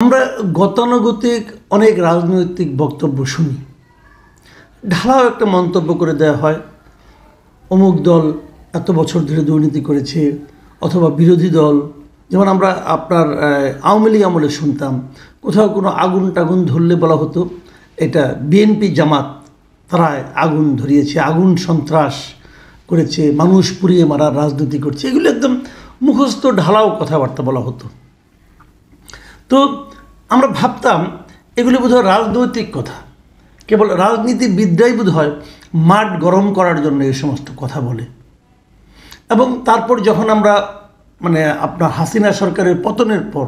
আমরা গতানুগতিক অনেক রাজনৈতিক বক্তব্য শুনি, ঢালাও একটা মন্তব্য করে দেওয়া হয়, অমুক দল এত বছর ধরে দুর্নীতি করেছে, অথবা বিরোধী দল, যেমন আমরা আপনার আওয়ামী লীগ আমলে শুনতাম কোথাও কোনো আগুন টাগুন ধরলে বলা হতো এটা বিএনপি জামাত, তারা আগুন ধরিয়েছে, আগুন সন্ত্রাস করেছে, মানুষ পুড়িয়ে মারার রাজনীতি করছে, এগুলো একদম মুখস্থ ঢালাও কথাবার্তা বলা হতো। তো আমরা ভাবতাম এগুলো বোধহয় রাজনৈতিক কথা, কেবল রাজনীতিবিদরাই বোধহয় মাঠ গরম করার জন্য এই সমস্ত কথা বলে। এবং তারপর যখন আমরা আপনার হাসিনা সরকারের পতনের পর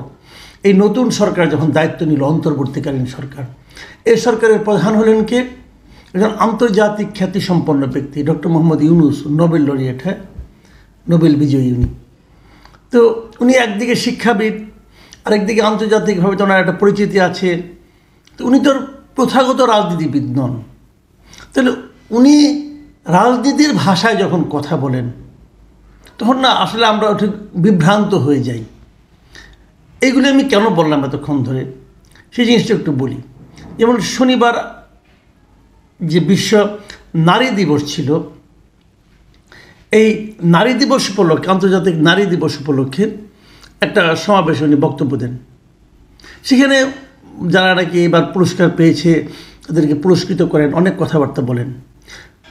এই নতুন সরকার যখন দায়িত্ব নিল, অন্তর্বর্তীকালীন সরকার, এই সরকারের প্রধান হলেন কে? একজন আন্তর্জাতিক খ্যাতিসম্পন্ন ব্যক্তি, doctor Mohammad Yunus, Nobel laureate, Nobel বিজয়ী উনি। তো উনি একদিকে শিক্ষাবিদ, আরেকদিকে আন্তর্জাতিকভাবে তো ওনার একটা পরিচিতি আছে। তো উনি তো প্রথাগত রাজনীতিবিদ নন, তাহলে উনি রাজনীতির ভাষায় যখন কথা বলেন তখন না আসলে আমরা ঠিক বিভ্রান্ত হয়ে যাই। এইগুলো আমি কেন বললাম এতক্ষণ ধরে, সেই জিনিসটা একটু বলি। যেমন শনিবার যে বিশ্ব নারী দিবস ছিল, এই নারী দিবস উপলক্ষে, আন্তর্জাতিক নারী দিবস উপলক্ষে একটা সমাবেশে উনি বক্তব্য দেন। সেখানে যারা নাকি এবার পুরস্কার পেয়েছে তাদেরকে পুরস্কৃত করেন, অনেক কথাবার্তা বলেন।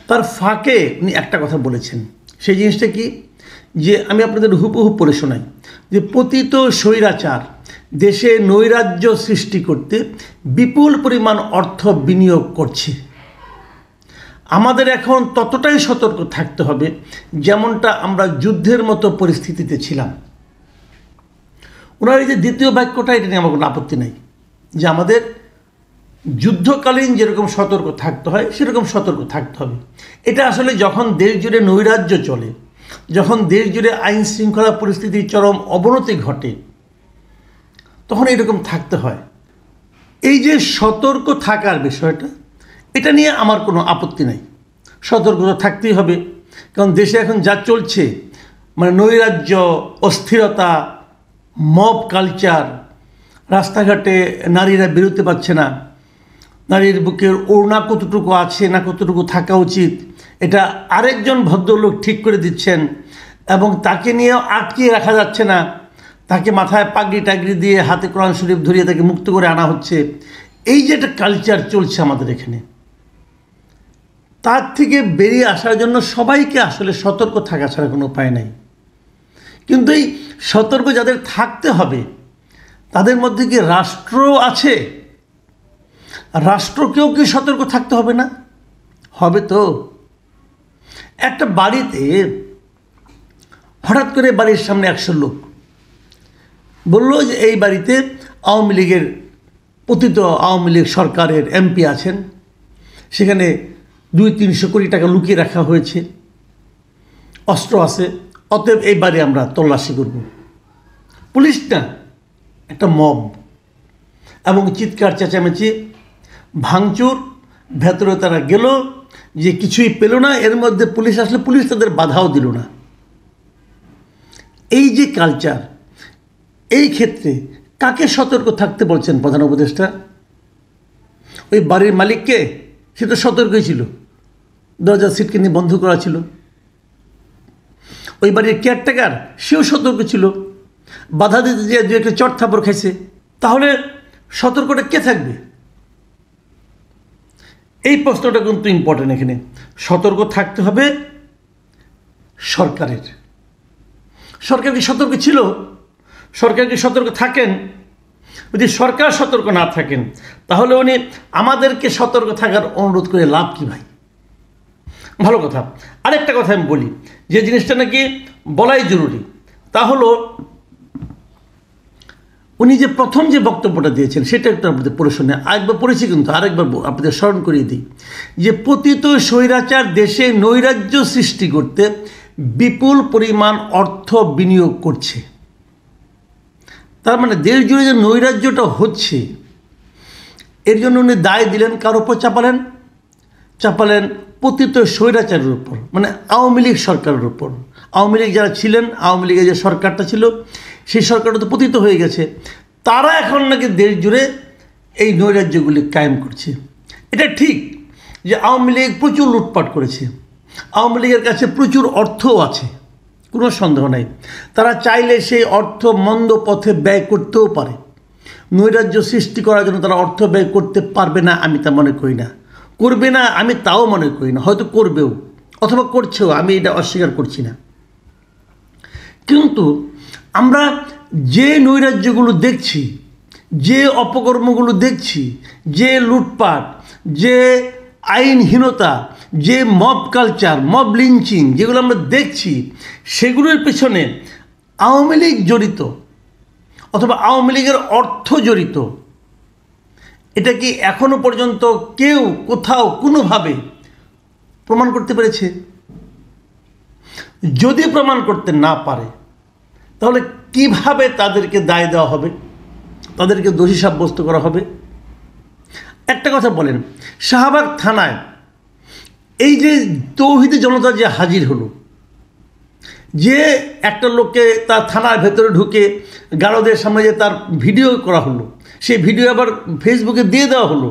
তার ফাঁকে উনি একটা কথা বলেছেন, সেই জিনিসটা কি, যে আমি আপনাদের হুবহু পড়ে শোনাই, যে পতিত স্বৈরাচার দেশে নৈরাজ্য সৃষ্টি করতে বিপুল পরিমাণ অর্থ বিনিয়োগ করছে। আমাদের এখন ততটাই সতর্ক থাকতে হবে যেমনটা আমরা যুদ্ধের মতো পরিস্থিতিতে ছিলাম। ওনার এই যে দ্বিতীয় বাক্যটা, এটা নিয়ে আমার কোনো আপত্তি নাই, যে আমাদের যুদ্ধকালীন যেরকম সতর্ক থাকতে হয় সেরকম সতর্ক থাকতে হবে। এটা আসলে যখন দেশ জুড়ে নৈরাজ্য চলে, যখন দেশ জুড়ে আইন শৃঙ্খলা পরিস্থিতির চরম অবনতি ঘটে, তখন এরকম থাকতে হয়। এই যে সতর্ক থাকার বিষয়টা, এটা নিয়ে আমার কোনো আপত্তি নাই, সতর্ক থাকতেই হবে। কারণ দেশে এখন যা চলছে, নৈরাজ্য, অস্থিরতা, মব কালচার, রাস্তাঘাটে নারীরা বেরোতে পারছে না, নারীর বুকের ওড়না কতটুকু আছে না কতটুকু থাকা উচিত এটা আরেকজন ভদ্রলোক ঠিক করে দিচ্ছেন, এবং তাকে নিয়েও আটকিয়ে রাখা যাচ্ছে না, তাকে মাথায় পাগড়ি টাগড়ি দিয়ে হাতে কোরআন শরীফ ধরিয়ে তাকে মুক্ত করে আনা হচ্ছে। এই যে একটা কালচার চলছে আমাদের এখানে, তার থেকে বেরিয়ে আসার জন্য সবাইকে আসলে সতর্ক থাকা ছাড়া কোনো উপায় নাই। কিন্তু এই সতর্ক যাদের থাকতে হবে তাদের মধ্যে কি রাষ্ট্র আছে? রাষ্ট্রকেও কি সতর্ক থাকতে হবে না? হবে তো। একটা বাড়িতে হঠাৎ করে বাড়ির সামনে 100 লোক বলল যে এই বাড়িতে আওয়ামী লীগের, পতিত আওয়ামী লীগ সরকারের এমপি আছেন, সেখানে 200-300 কোটি টাকা লুকিয়ে রাখা হয়েছে, অস্ত্র আছে, অতএব এই বাড়ি আমরা তল্লাশি করব। পুলিশ না, একটা মব, এবং চিৎকার চেঁচামেচি, ভাঙচুর, ভেতরে তারা গেল, যে কিছুই পেল না। এর মধ্যে পুলিশ আসলে পুলিশ তাদের বাধাও দিল না। এই যে কালচার, এই ক্ষেত্রে কাকে সতর্ক থাকতে বলছেন প্রধান উপদেষ্টা? ওই বাড়ির মালিককে? সে তো সতর্কই ছিল, দরজা সিটকিনি বন্ধ করা ছিল। ওই বাড়ির কেয়ারটেকার, সেও সতর্ক ছিল, বাধা দিতে যে 2-1 চট থাপড় খাইছে। তাহলে সতর্কটা কে থাকবে? এই প্রশ্নটা কিন্তু ইম্পর্টেন্ট। এখানে সতর্ক থাকতে হবে সরকারের। সরকার কি সতর্ক ছিল? সরকার কি সতর্ক থাকেন? যদি সরকার সতর্ক না থাকেন তাহলে উনি আমাদেরকে সতর্ক থাকার অনুরোধ করে লাভ কি ভাই? ভালো কথা। আরেকটা কথা আমি বলি, যে জিনিসটা নাকি বলাই জরুরি, তা হলো উনি যে প্রথম যে বক্তব্যটা দিয়েছেন সেটা একটু আপনাদের পড়ে শুনে, আরেকবার পড়েছি কিন্তু আরেকবার আপনাদের স্মরণ করিয়ে দিই, যে পতিত স্বৈরাচার দেশে নৈরাজ্য সৃষ্টি করতে বিপুল পরিমাণ অর্থ বিনিয়োগ করছে। তার মানে দেশ জুড়ে যে নৈরাজ্যটা হচ্ছে, এর জন্য উনি দায় দিলেন কার উপর? চাপালেন পতিত স্বৈরাচারের উপর, আওয়ামী লীগ সরকারের উপর। আওয়ামী লীগ যারা ছিলেন, আওয়ামী লীগের যে সরকারটা ছিল, সেই সরকারটা তো পতিত হয়ে গেছে। তারা এখন নাকি দেশ জুড়ে এই নৈরাজ্যগুলি কায়েম করছে। এটা ঠিক যে আওয়ামী লীগ প্রচুর লুটপাট করেছে, আওয়ামী লীগের কাছে প্রচুর অর্থও আছে, কোনো সন্দেহ নাই। তারা চাইলে সেই অর্থ মন্দ পথে ব্যয় করতেও পারে। নৈরাজ্য সৃষ্টি করার জন্য তারা অর্থ ব্যয় করতে পারবে না আমি তা মনে করি না, করবে না আমি তাও মনে করি না, হয়তো করবেও অথবা করছেও, আমি এটা অস্বীকার করছি না। কিন্তু আমরা যে নৈরাজ্যগুলো দেখছি, যে অপকর্মগুলো দেখছি, যে লুটপাট, যে আইনহীনতা, যে মব কালচার, মব লিঞ্চিং যেগুলো আমরা দেখছি, সেগুলোর পেছনে আওয়ামী লীগ জড়িত অথবা আওয়ামী লীগের অর্থ জড়িত, এটা কি এখনো পর্যন্ত কেউ কোথাও কোনোভাবে প্রমাণ করতে পেরেছে? যদি প্রমাণ করতে না পারে তাহলে কিভাবে তাদেরকে দায় দেওয়া হবে, তাদেরকে দোষী সাব্যস্ত করা হবে? একটা কথা বলেন, শাহবাগ থানায় এই যে তৌহিদি জনতা যে হাজির হলো, যে একটা লোককে তার থানার ভেতরে ঢুকে গারদের সামনে যে তার ভিডিও করা হলো, সেই ভিডিও আবার ফেসবুকে দিয়ে দেওয়া হলো,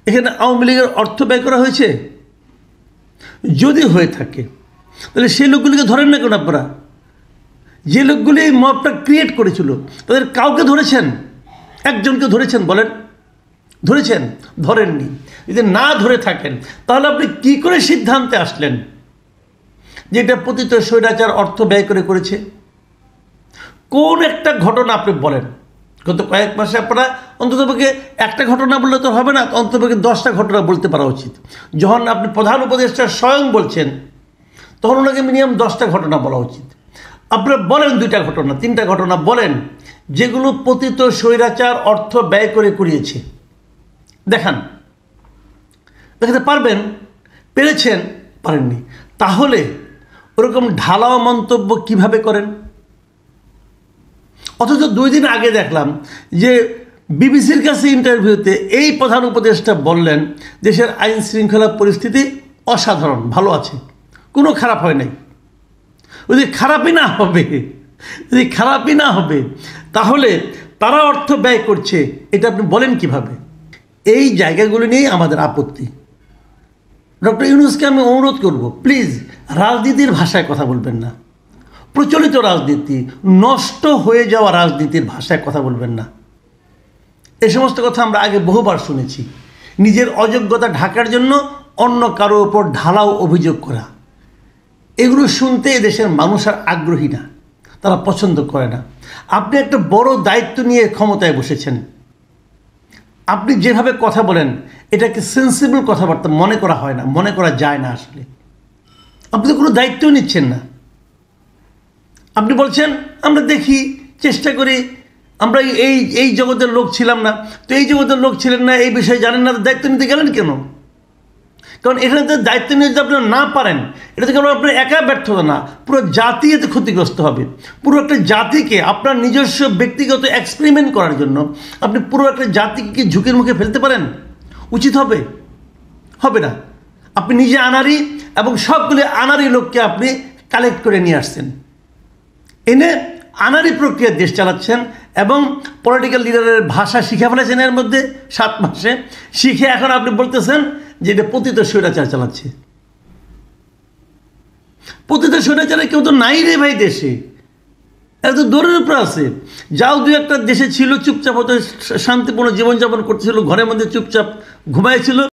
এখানে আওয়ামী লীগের অর্থ ব্যয় করা হয়েছে? যদি হয়ে থাকে তাহলে সেই লোকগুলিকে ধরেন না কেন আপনারা? যে লোকগুলি এই মবটা ক্রিয়েট করেছিল তাদের কাউকে ধরেছেন? একজনকে ধরেছেন বলেন? ধরেছেন? ধরেননি। যদি না ধরে থাকেন তাহলে আপনি কি করে সিদ্ধান্তে আসলেন যে এটা পতিত স্বৈরাচার অর্থ ব্যয় করে করেছে? কোন একটা ঘটনা আপনি বলেন? গত কয়েক মাসে আপনারা অন্ততপক্ষে একটা ঘটনা বললে তো হবে না, অন্ততপক্ষে 10টা ঘটনা বলতে পারা উচিত। যখন আপনি প্রধান উপদেষ্টা স্বয়ং বলছেন তখন ওনাকে মিনিমাম 10টা ঘটনা বলা উচিত। আপনারা বলেন 2টা ঘটনা, 3টা ঘটনা বলেন যেগুলো পতিত স্বৈরাচার অর্থ ব্যয় করে করিয়েছে। দেখান, দেখাতে পারবেন? পেরেছেন? পারেননি। তাহলে ওরকম ঢালাও মন্তব্য কিভাবে করেন? অথচ 2 দিন আগে দেখলাম যে বিবিসির কাছে ইন্টারভিউতে এই প্রধান উপদেষ্টা বললেন দেশের আইন শৃঙ্খলা পরিস্থিতি অসাধারণ, ভালো আছে, কোনো খারাপ হয় নাই। যদি খারাপই না হবে তাহলে তারা অর্থ ব্যয় করছে, এটা আপনি বলেন কিভাবে? এই জায়গাগুলো নিয়েই আমাদের আপত্তি। ডক্টর ইউনূসকে আমি অনুরোধ করব, প্লিজ রাজনীতির ভাষায় কথা বলবেন না, প্রচলিত রাজনীতি, নষ্ট হয়ে যাওয়া রাজনীতির ভাষায় কথা বলবেন না। এই সমস্ত কথা আমরা আগে বহুবার শুনেছি। নিজের অযোগ্যতা ঢাকার জন্য অন্য কারো ওপর ঢালাও অভিযোগ করা, এগুলো শুনতে দেশের মানুষ আর আগ্রহী না, তারা পছন্দ করে না। আপনি একটা বড় দায়িত্ব নিয়ে ক্ষমতায় বসেছেন, আপনি যেভাবে কথা বলেন এটাকে সেন্সিবল কথাবার্তা মনে করা হয় না, মনে করা যায় না। আসলে আপনি তো কোনো দায়িত্ব নিচ্ছেন না। আপনি বলছেন আমরা দেখি, চেষ্টা করি, আমরা এই জগতের লোক ছিলাম না। তো এই জগতের লোক ছিলেন না, এই বিষয়ে জানেন না, দায়িত্ব নিতে গেলেন কেন? কারণ এখানে তো দায়িত্ব নিয়ে যদি আপনারা না পারেন, এটা তো কেন আপনার একা ব্যর্থতা না, পুরো জাতি এতে ক্ষতিগ্রস্ত হবে। পুরো একটা জাতিকে আপনার নিজস্ব ব্যক্তিগত এক্সপেরিমেন্ট করার জন্য আপনি পুরো একটা জাতিকে কি ঝুঁকির মুখে ফেলতে পারেন? উচিত হবে? হবে না। আপনি নিজে আনারি এবং সবগুলি আনারি লোককে আপনি কালেক্ট করে নিয়ে আসছেন, এনে আনারি প্রক্রিয়া দেশ চালাচ্ছেন এবং পলিটিক্যাল লিডারের ভাষা শিখে ফেলেছেন এর মধ্যে 7 মাসে। শিখে এখন আপনি বলতেছেন যে এটা পতিত স্বৈরাচার চালাচ্ছে। পতিত স্বৈরাচারে কেউ তো নাই রে ভাই দেশে, এত দৌড়ের উপরে আছে। যাও 2-1টা দেশে ছিল, চুপচাপ হতো, শান্তিপূর্ণ জীবনযাপন করতেছিল, ঘরের মধ্যে চুপচাপ ঘুমাইছিল।